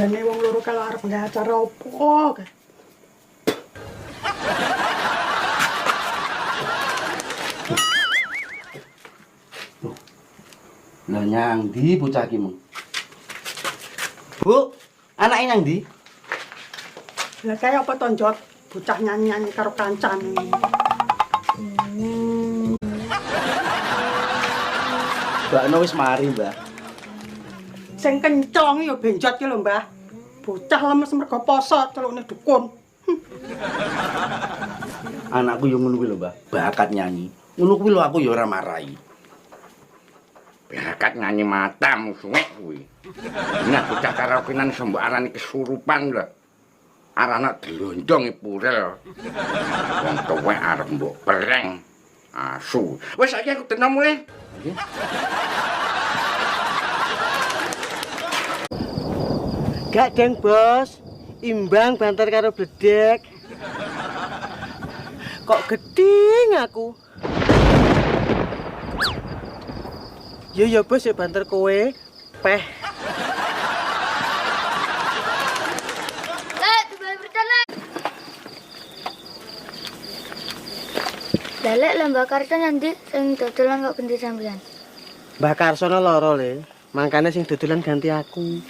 Jane wong loro kalau arep nggawe acara opo kae. Lah nyang ndi bocah ki mung? Bu, anake nyang ndi? Lah kaya apa to, Njot? Bocah nyanyi-nyanyi karo kancane. Bakno wis mari, Mbah. Sing kenceng ya benjot ki lho, Mbah. Bocah lemes mergo poso celukne dukun. Anakku yo ngono kuwi lho, Mbah. Bakat nyanyi. Ngono kuwi lho aku yo ora marahi. Bakat nyanyi matamu suwek kuwi. Nah bocah karaokean sembok arani kesurupan lho. Arana delonjong purel. Wong tuwek arep mbok pereng. Asu. Wis saiki aku tenan mulih. Nggih. Gak deng bos, imbang banter karo bledek. Kok geding aku? Ya bos ya banter kowe, peh. Dalek lah Mbak Karso nanti sing dodolan kok ganti sampean. Mbak Karsono loro le, makanya sing dodolan ganti aku.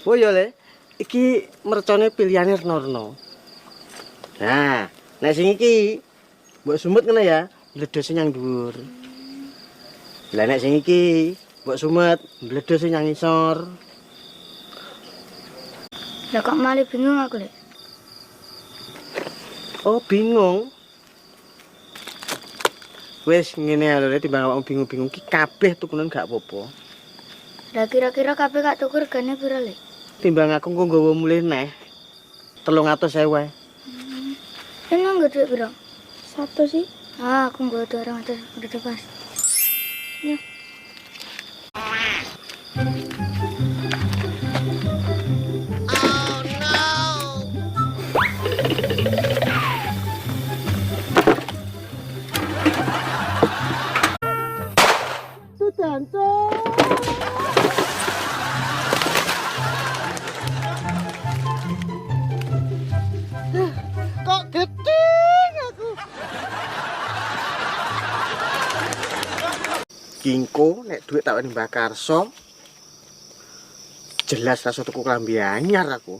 Oh ya le, iki mercone pilihane Reno. Nah, nek sing iki mbok sumut ngene ya, mledose nyang dhuwur. Lah nek sing iki mbok sumet, mledose nyang ngisor. Lah kok malah bingung aku le. Oh, bingung. Wes ngene ya lho, timbang awakmu bingung-bingung ki kabeh tukunan gak apa-apa. Lah kira-kira kabeh gak tuku regane pira le? Timbang aku engko nggawa mulih neh 300.000. Emang gede pira? 1 sih. Ah, aku nggawa 200 udah pas. Ya. Kok gedeng aku. Kingko nek duit tak wani Mbak Karso. Jelas rasa tuku klambi anyar aku.